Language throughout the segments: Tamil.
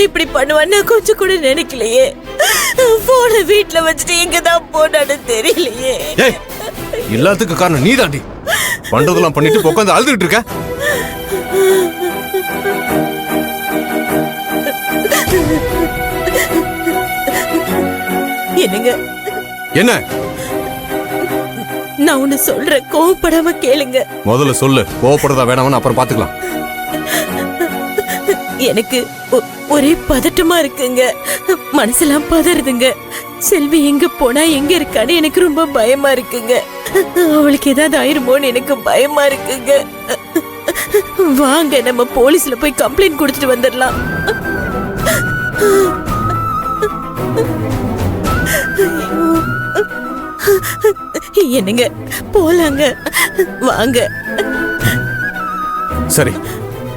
இப்படி பண்ணுவான்னு கொஞ்சம் கூட நினைக்கலையே. போன வீட்டுல வச்சுட்டு எங்கதான் போனான்னு தெரியலையே. எல்லாத்துக்கும் காரணம் நீதாண்டி. பண்றதெல்லாம் பண்ணிட்டு உட்காந்து அழுதுகிட்டு இருக்க. என்னங்க? என்ன? நான் ஒண்ணு சொல்றேன், கோவப்படாம கேளுங்க. முதல்ல சொல்லு, கோவப்படுறதா வேணாம்னு அப்புறம் பாத்துக்கலாம். எனக்கு ஒரே பதட்டமா இருக்குங்க, மனசெல்லாம் பதறுதுங்க. செல்வி எங்க போனா எங்க இருக்கான்னு எனக்கு ரொம்ப பயமா இருக்குங்க. அவளுக்கு ஏதாவது ஆயிருமோன்னு எனக்கு பயமா இருக்குங்க. வாங்க நம்ம போலீஸ்ல போய் கம்ப்ளைண்ட் கொடுத்துட்டு வந்துடலாம். என்னங்க, போலாங்க, வாங்க. சரி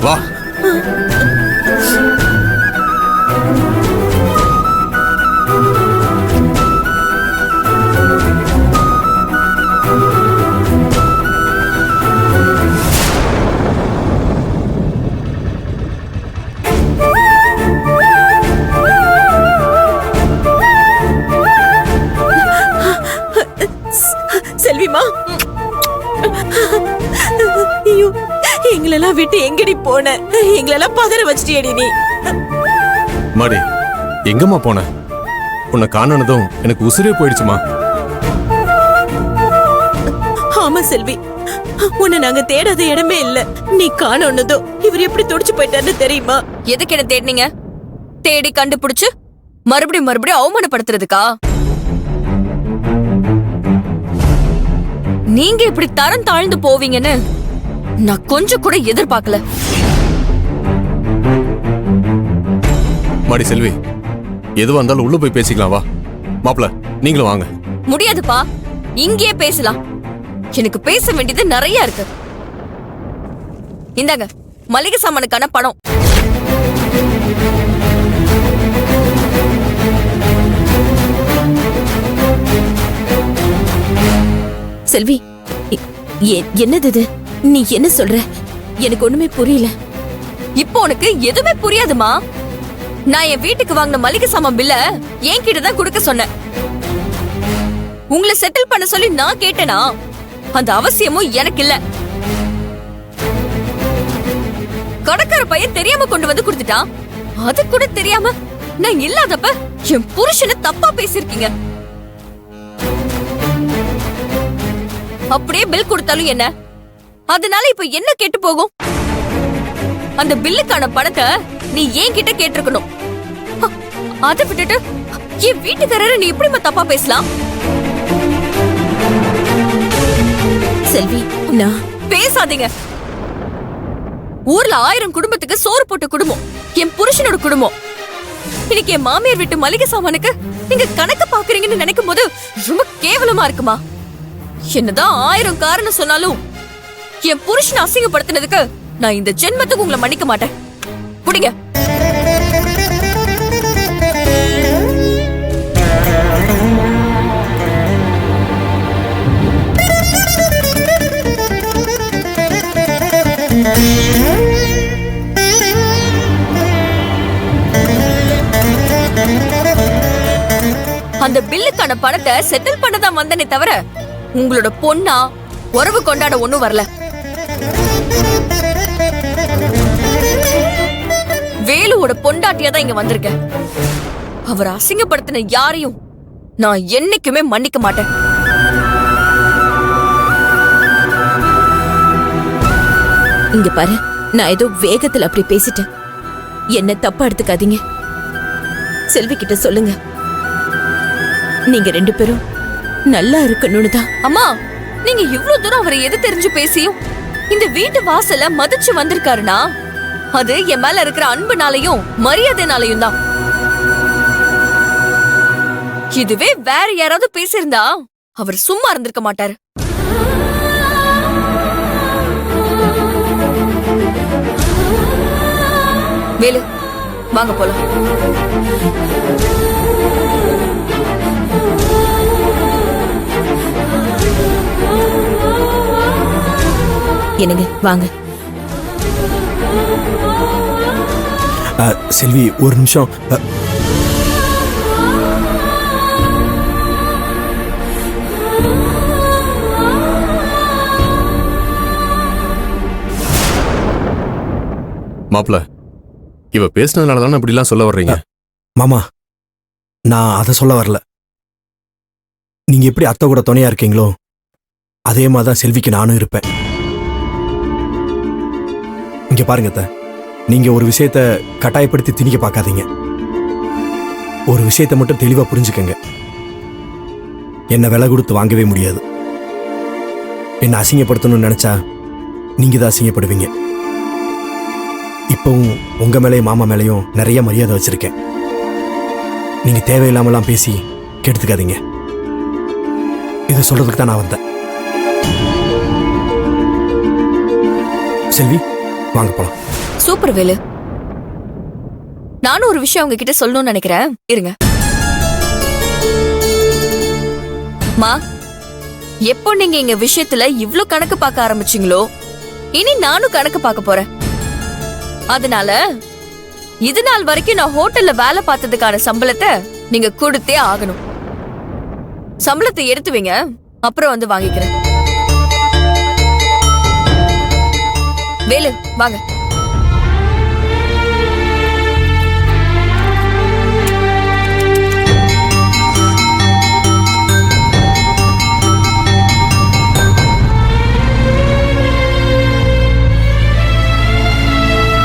வா. செல்விமா, ஐயோ, எங்களெல்லாம் விட்டு எங்கடி போன? எங்களெல்லாம் பதற வச்சிட்டியடி நீ. மாடி, எங்கம்மா போன? உன்னை காணனதும் எனக்கு உசுரே போயிடுச்சுமா. ஆமா செல்வி, உன்னை நாங்க தேடாத இடமே இல்ல. நீ காணோன்னதும் இவர் எப்படி துடிச்சு போயிட்டான்னு தெரியுமா? எதுக்கு என்ன தேடினீங்க? தேடி கண்டுபிடிச்சு மறுபடியும் அவமானப்படுத்துறதுக்கா? நீங்க இப்படி தரம் தாழ்ந்து போவீங்கன்னு நான் கொஞ்சம் கூட எதிர்பார்க்கல. மாடி செல்வி, எதுவா இருந்தாலும் உள்ள போய் பேசிக்கலாம். வா மாப்ள, நீங்களும் வாங்க. முடியாதுப்பா, இங்கேயே பேசலாம். எனக்கு பேச வேண்டியது நிறைய இருக்கு. இந்தாங்க மளிகை சாமானுக்கான பணம். செல்வி, என்னது இது? நீ என்ன சொல்ற? எனக்கு ஒண்ணுமே புரியல. இப்போ உனக்கு எதுவுமே புரியாதுமா. நான் என் வீட்டுக்கு வாங்கின மளிகை சாமான் பில்ல என்கிட்ட தான் கொடுக்க சொன்னேன். உங்களை செட்டில் பண்ண சொல்லி நான் கேட்டேனா? அந்த அவசியமும் எனக்கு இல்ல. கடைக்கார பையன் தெரியாம கொண்டு வந்து கொடுத்துட்டான். அது கூட தெரியாம நான் இல்லாதப்ப என் புருஷனை தப்பா பேசிருக்கீங்க. அப்படியே பில் கொடுத்தாலும் என்ன? அதனால இப்ப என்ன கேட்டு போகும்? அந்த பில்லுக்கான பணத்தை நீ என்கிட்ட கேட்டிருக்கணும். அதை விட்டுட்டு என் வீட்டுக்காரரை நீ எப்படிமா தப்பா பேசலாம்? செல்வி, நான் பேசாதீங்க. ஊர்ல 1000 குடும்பத்துக்கு சோறு போட்ட குடும்பம் என் புருஷனோட குடும்பம். இன்னைக்கு என் மாமியார் வீட்டு மளிகை சாமானுக்கு நீங்க கணக்கு பாக்குறீங்கன்னு நினைக்கும் போது ரொம்ப கேவலமா இருக்குமா? என்னதான் 1000 காரணம் சொன்னாலும் என் புருஷனை அசிங்கப்படுத்தினதுக்கு நான் இந்த ஜென்மத்துக்கு உங்களை மன்னிக்க மாட்டேன். புடிங்க. அந்த பில்லுக்கான பணத்தை செட்டில் பண்ணதான் வந்தனே தவிர உங்களோட பொண்ணா உறவு கொண்டாட ஒண்ணும் வரல. வேலுவோட பொண்டாட்டியா தான் இங்க வந்திருக்கேன். அவர் அசிங்கப்படுத்தின யாரையும் நான் என்னைக்குமே மன்னிக்க மாட்டேன். இங்க பாரு, நான் ஏதோ வேகத்துல அப்படி பேசிட்டேன். என்ன தப்பா எடுத்துக்காதீங்க. செல்வி கிட்ட சொல்லுங்க, நீங்க 2 பேரும் நல்லா இருக்கணும்னு தான். அம்மா, நீங்க இவ்வளவு தூரம் அவரை எது தெரிஞ்சு பேசியும் இந்த வீட்டு வாசல மதிச்சு வந்திருக்காருனா அது என் மேல இருக்கிற அன்புனாலையும் மரியாதைனாலையும் தான். இதுவே வேற யாராவது பேசியிருந்தா அவர் சும்மா இருந்திருக்க மாட்டாரு. வேலு, வாங்க போலாம். என்னங்க, வாங்க. செல்வி ஒரு நிமிஷம். மாப்பிள, இவ பேசினதுனால தானே இப்படிலாம் சொல்ல வர்றீங்க? மாமா, நான் அதை சொல்ல வரல. நீங்க எப்படி அத்தை கூட துணையா இருக்கீங்களோ அதே மாதிரி தான் செல்விக்கு நானும் இருப்பேன். இங்க பாருங்க அத்தை, நீங்க ஒரு விஷயத்த கட்டாயப்படுத்தி திணிக்க பார்க்காதீங்க. ஒரு விஷயத்த மட்டும் தெளிவா புரிஞ்சுக்கங்க. என்ன விலை கொடுத்து வாங்கவே முடியாது. என்ன அசிங்கப்படுத்தணும்னு நினைச்சா நீங்க தான் அசிங்கப்படுவீங்க. இப்பவும் உங்க மேலேயும் மாமா மேலேயும் நிறைய மரியாதை வச்சிருக்கேன். நீங்க தேவையில்லாமலாம் பேசி கெடுத்துக்காதீங்க. இதை சொல்றதுக்கு தான் நான் வந்தேன். செல்வி, வாங்க போலாம். சூப்பர் வேலு. நானும் ஒரு விஷயம் உங்ககிட்ட சொல்லணும்னு நினைக்கிறேன். இருங்க. மா, எப்போ நீங்க எங்க விஷயத்துல இவ்ளோ கணக்கு பார்க்க ஆரம்பிச்சீங்களோ இனி நானும் கணக்கு பார்க்க போறேன். அதனால இது நாள் வரைக்கும் நான் ஹோட்டல்ல வேலை பார்த்ததுக்கான சம்பளத்தை நீங்க கொடுத்தே ஆகணும். சம்பளத்தை எடுத்து வைங்க, அப்புறம் வந்து வாங்கிக்கிறேன். வேலு, வாங்க.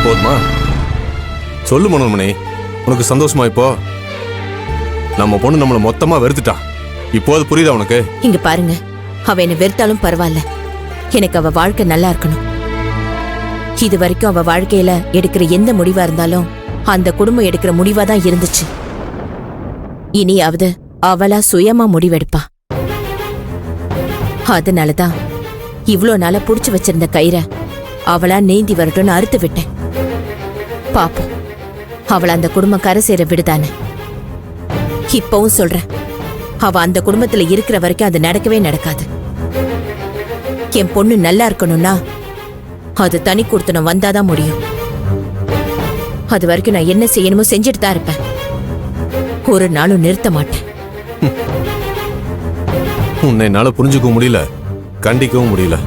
போதுமா? சொல்லு மனோன்மணி, உனக்கு சந்தோஷமா இப்போ? நம்ம பொண்ணு நம்மள மொத்தமா வெறுத்துட்டா. இப்போது புரியுதா உனக்கு? இங்க பாருங்க, அவ என்ன வெறுத்தாலும் பரவாயில்ல, எனக்கு அவ வாழ்க்கை நல்லா இருக்கணும். இது வரைக்கும் அவ வாழ்க்கையில எடுக்கிற எந்த முடிவா இருந்தாலும் அந்த குடும்பம் எடுக்கிற முடிவா தான் இருந்துச்சு. இனியாவது அவளா சுயமா முடிவெடுப்பா. அதனாலதான் இவ்ளோ நாளா புடிச்சு வச்சிருந்த கயிறை அவளா நீந்தி வரட்டும்னு அறுத்து விட்டேன். பாப்போம் அவளை அந்த குடும்பம் கரை சேர விடுதானே. இப்பவும் சொல்றேன், அவ அந்த குடும்பத்துல இருக்கிற வரைக்கும் அது நடக்கவே நடக்காது. என் பொண்ணு நல்லா இருக்கணும்னா அது தனி கொடுத்தனும் வந்தாதான் முடியும். அது வரைக்கும் நான் என்ன செய்யணுமோ செஞ்சுட்டு தான் இருப்பேன். ஒரு நாளும் நிறுத்த மாட்டேன். உன்னை என்னால புரிஞ்சுக்கவும் முடியல, கண்டிக்கவும் முடியல.